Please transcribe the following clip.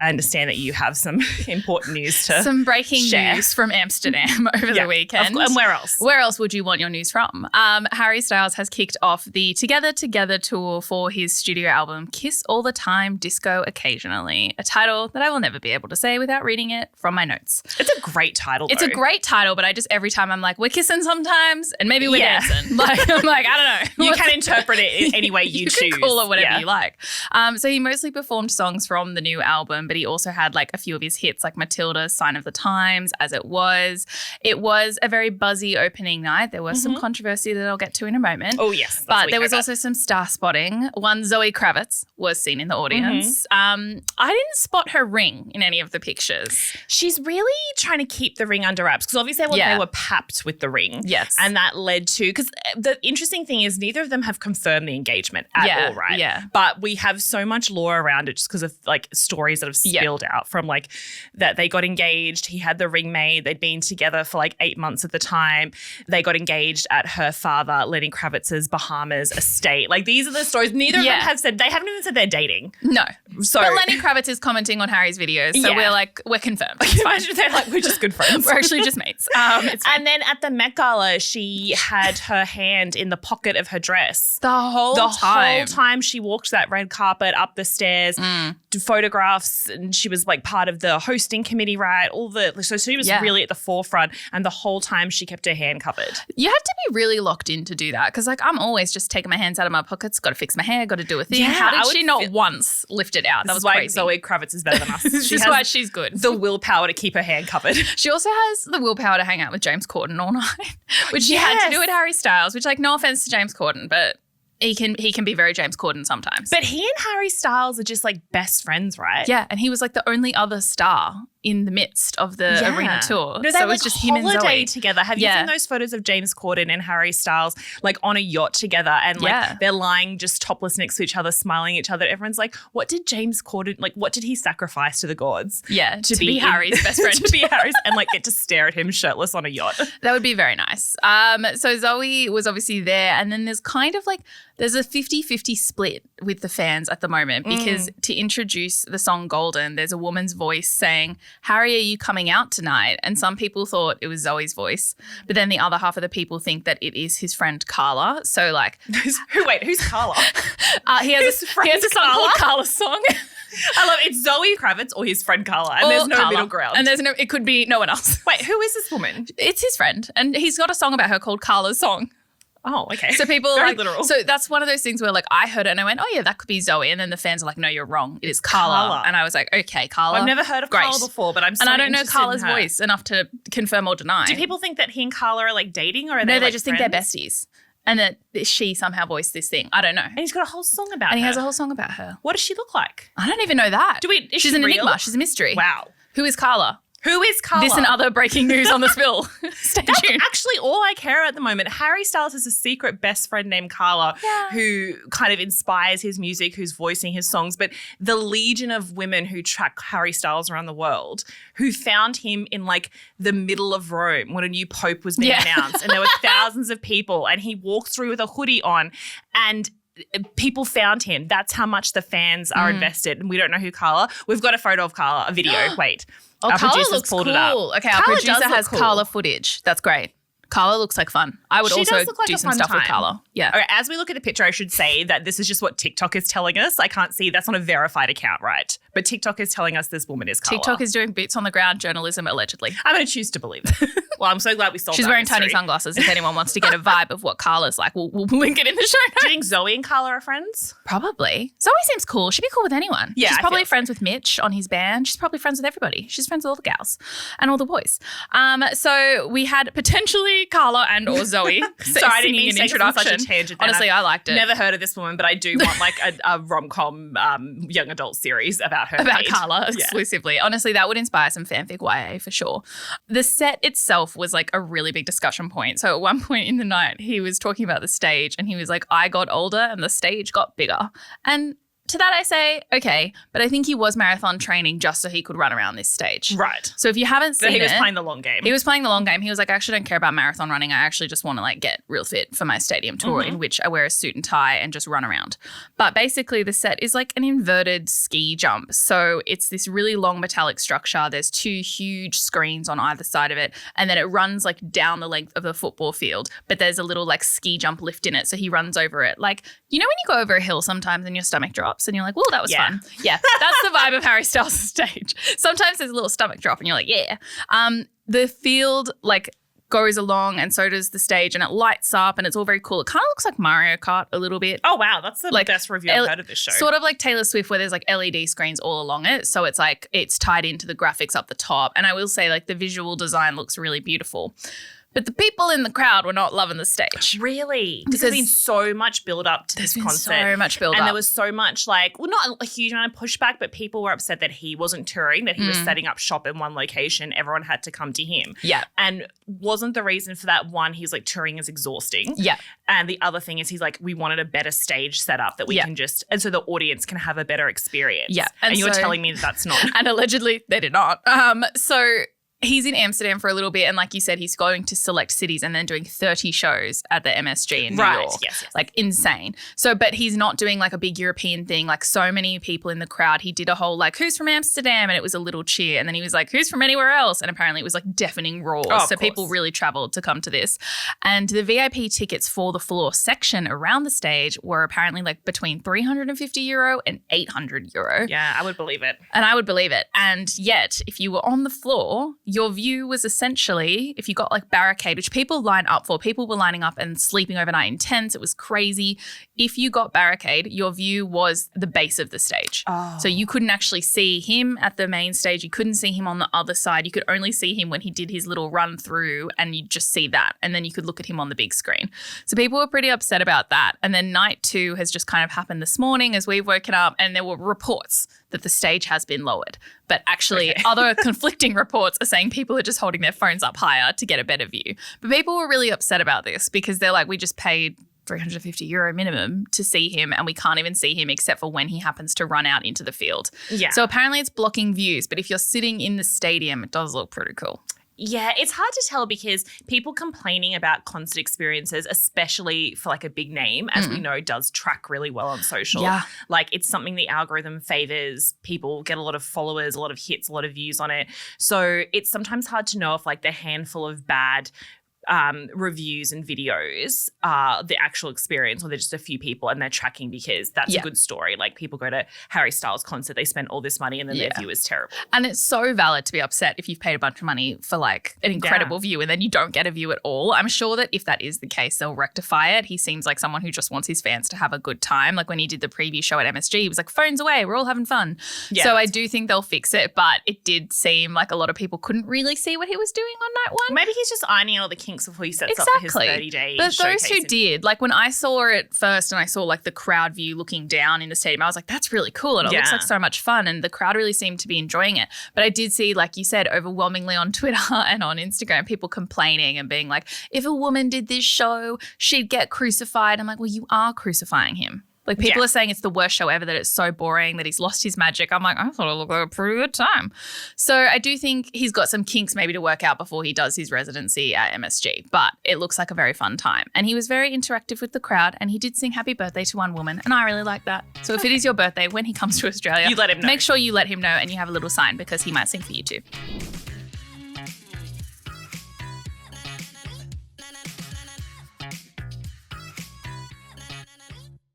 I understand that you have some important news to Some breaking share. news from Amsterdam over the weekend. And where else? Where else would you want your news from? Harry Styles has kicked off the Together Together tour for his studio album Kiss All the Time, Disco Occasionally, a title that I will never be able to say without reading it from my notes. It's a great title, It's a great title, but I just every time I'm like, we're kissing sometimes and maybe we're dancing. Like, I'm like, I don't know. You can interpret it any way you choose. You can call it whatever you like. So he mostly performed songs from the new album, but he also had like a few of his hits like Matilda, Sign of the Times, As It Was. It was a very buzzy opening night. There was some controversy that I'll get to in a moment. Oh, yes. But there was also some star spotting. One, Zoe Kravitz was seen in the audience. I didn't spot her ring in any of the pictures. She's really trying to keep the ring under wraps because obviously they were papped with the ring. Yes. And that led to, because the interesting thing is neither of them have confirmed the engagement at all, right? Yeah. But we have so much lore around it just because of like stories that have spilled out from like that they got engaged. He had the ring made. They'd been together for like 8 months at the time. They got engaged at her father, Lenny Kravitz's Bahamas estate. Like these are the stories. Neither of them have said, they haven't even said they're dating. No. So, but Lenny Kravitz is commenting on Harry's videos. So we're confirmed. Imagine they're like, we're just good friends. We're actually just mates. And then at the Met Gala, she had her hand in the pocket of her dress. The whole time she walked that red carpet up the stairs, photographs, and she was like part of the hosting committee, right? So she was really at the forefront, and the whole time she kept her hand covered. You had to be really locked in to do that because like I'm always just taking my hands out of my pockets, got to fix my hair, got to do a thing. Yeah, How did she not once lift it out? That was why crazy. Zoe Kravitz is better than us. This is why she's good. The willpower to keep her hand covered. She also has the willpower to hang out with James Corden all night, which she had to do with Harry Styles, which like no offense to James Corden, but he can be very James Corden sometimes. But he and Harry Styles are just like best friends, right? Yeah, and he was like the only other star in the midst of the arena tour. No, so it was just him and Zoe together. Have you seen those photos of James Corden and Harry Styles like on a yacht together and like they're lying just topless next to each other, smiling at each other. Everyone's like, what did James Corden, like what did he sacrifice to the gods? Yeah, to be Harry's best friend. To be Harry's and like get to stare at him shirtless on a yacht. That would be very nice. So Zoe was obviously there, and then there's kind of like there's a 50-50 split with the fans at the moment because to introduce the song Golden, there's a woman's voice saying, Harry, are you coming out tonight? And some people thought it was Zoe's voice, but then the other half of the people think that it is his friend Carla. So like, who's Carla? He has a song called Carla's Song. I love it. It's Zoe Kravitz or his friend Carla, and there's no Carla. middle ground. And it could be no one else. Wait, who is this woman? It's his friend, and he's got a song about her called Carla's Song. Oh, okay. So people very like, literal. So that's one of those things where like I heard it and I went, oh yeah, that could be Zoe. And then the fans are like, no, you're wrong. It is Carla. And I was like, okay, Carla. I've never heard of Carla before, but I'm so and I don't know interested Carla's in her. voice enough to confirm or deny. Do people think that he and Carla are like dating or are no, they they like just friends? think they're besties. And that she somehow voiced this thing. I don't know. And he's got a whole song about her. And he has a whole song about her. What does she look like? I don't even know that. Is She's she an real? enigma. She's a mystery. Wow. Who is Carla? Who is Carla? This and other breaking news on the spill. Stay That's tuned. actually all I care at the moment. Harry Styles has a secret best friend named Carla who kind of inspires his music, who's voicing his songs. But the legion of women who track Harry Styles around the world who found him in like the middle of Rome when a new pope was being announced and there were thousands of people and he walked through with a hoodie on and people found him. That's how much the fans are invested. And we don't know who Carla. We've got a photo of Carla, a video. Wait. Oh, our Carla producer's looks pulled cool. it up. Okay, our Carla producer does look has cool. Carla footage. That's great. Carla looks like fun. I would She also does look like do a some fun stuff with time. Carla. Yeah. Okay, as we look at the picture, I should say that this is just what TikTok is telling us. I can't see. That's not a verified account, right? But TikTok is telling us this woman is Carla. TikTok is doing boots on the ground journalism, allegedly. I'm going to choose to believe it. Well, I'm so glad we solved She's that wearing mystery. tiny sunglasses if anyone wants to get a vibe of what Carla's like. We'll link it in the show Do notes. you think Zoe and Carla are friends? Probably. Zoe seems cool. She'd be cool with anyone. Yeah, She's I probably feel friends with Mitch on his band. She's probably friends with everybody. She's friends with all the gals and all the boys. So we had potentially Carla and or Zoe Sorry, I didn't singing mean an to take us on introduction. such a tangent. then. Honestly, I liked it. Never heard of this woman, but I do want like a rom-com young adult series about her. About made. Carla exclusively. Honestly, that would inspire some fanfic YA for sure. The set itself was like a really big discussion point. So at one point in the night, he was talking about the stage and he was like, I got older and the stage got bigger. And to that I say, okay, but I think he was marathon training just so he could run around this stage. Right. So if you haven't seen he was playing the long game. He was playing the long game. He was like, I actually don't care about marathon running. I actually just want to like get real fit for my stadium tour in which I wear a suit and tie and just run around. But basically the set is like an inverted ski jump. So it's this really long metallic structure. There's 2 huge screens on either side of it. And then it runs like down the length of the football field. But there's a little like ski jump lift in it. So he runs over it. Like, you know when you go over a hill sometimes and your stomach drops and you're like, well, that was fun. Yeah, that's the vibe of Harry Styles' stage. Sometimes there's a little stomach drop and you're like, yeah. The field like goes along and so does the stage and it lights up and it's all very cool. It kind of looks like Mario Kart a little bit. Oh, wow. That's the best review I've heard of this show. Sort of like Taylor Swift where there's like LED screens all along it. So it's like it's tied into the graphics up the top. And I will say like the visual design looks really beautiful. But the people in the crowd were not loving the stage. Really? Because there's been so much build up to this concert. So much build up. And there was so much like, well, not a huge amount of pushback, but people were upset that he wasn't touring, that he was setting up shop in one location. Everyone had to come to him. Yeah. And wasn't the reason for that one, he's like touring is exhausting. Yeah. And the other thing is he's like, we wanted a better stage setup that we can just, and so the audience can have a better experience. Yeah. And you're telling me that that's not. And allegedly they did not. So he's in Amsterdam for a little bit and like you said, he's going to select cities and then doing 30 shows at the MSG in New York. Yes. Like insane. So, but he's not doing like a big European thing. Like so many people in the crowd, he did a whole like, who's from Amsterdam? And it was a little cheer. And then he was like, who's from anywhere else? And apparently it was like deafening roars. So people really traveled to come to this. And the VIP tickets for the floor section around the stage were apparently like between €350 and €800. Yeah, I would believe it. And I would believe it. And yet, if you were on the floor, your view was essentially, if you got like barricade, which people line up for, people were lining up and sleeping overnight in tents. It was crazy. If you got barricade, your view was the base of the stage. Oh. So you couldn't actually see him at the main stage. You couldn't see him on the other side. You could only see him when he did his little run through and you just see that. And then you could look at him on the big screen. So people were pretty upset about that. And then night 2 has just kind of happened this morning as we've woken up and there were reports that the stage has been lowered. But actually other conflicting reports are saying people are just holding their phones up higher to get a better view. But people were really upset about this because they're like, we just paid €350 minimum to see him and we can't even see him except for when he happens to run out into the field. Yeah. So apparently it's blocking views, but if you're sitting in the stadium, it does look pretty cool. Yeah, it's hard to tell because people complaining about concert experiences, especially for like a big name, as we know, does track really well on social. Yeah. Like it's something the algorithm favors. People get a lot of followers, a lot of hits, a lot of views on it. So it's sometimes hard to know if like the handful of bad reviews and videos are the actual experience or they're just a few people and they're tracking because that's a good story. Like people go to Harry Styles concert, they spend all this money and then their view is terrible. And it's so valid to be upset if you've paid a bunch of money for like an incredible view and then you don't get a view at all. I'm sure that if that is the case, they'll rectify it. He seems like someone who just wants his fans to have a good time. Like when he did the preview show at MSG, he was like, phones away, we're all having fun. Yeah, so I do think they'll fix it, but it did seem like a lot of people couldn't really see what he was doing on night 1. Maybe he's just ironing out all the kinks before he sets up for his 30-day But those who did, like when I saw it first and I saw like the crowd view looking down in the stadium, I was like, that's really cool. And it looks like so much fun. And the crowd really seemed to be enjoying it. But I did see, like you said, overwhelmingly on Twitter and on Instagram, people complaining and being like, if a woman did this show, she'd get crucified. I'm like, well, you are crucifying him. Like people are saying it's the worst show ever, that it's so boring, that he's lost his magic. I'm like, I thought it looked like a pretty good time. So I do think he's got some kinks maybe to work out before he does his residency at MSG, but it looks like a very fun time. And he was very interactive with the crowd and he did sing happy birthday to one woman and I really like that. So if it is your birthday, when he comes to Australia, you let him know. Make sure you let him know and you have a little sign because he might sing for you too.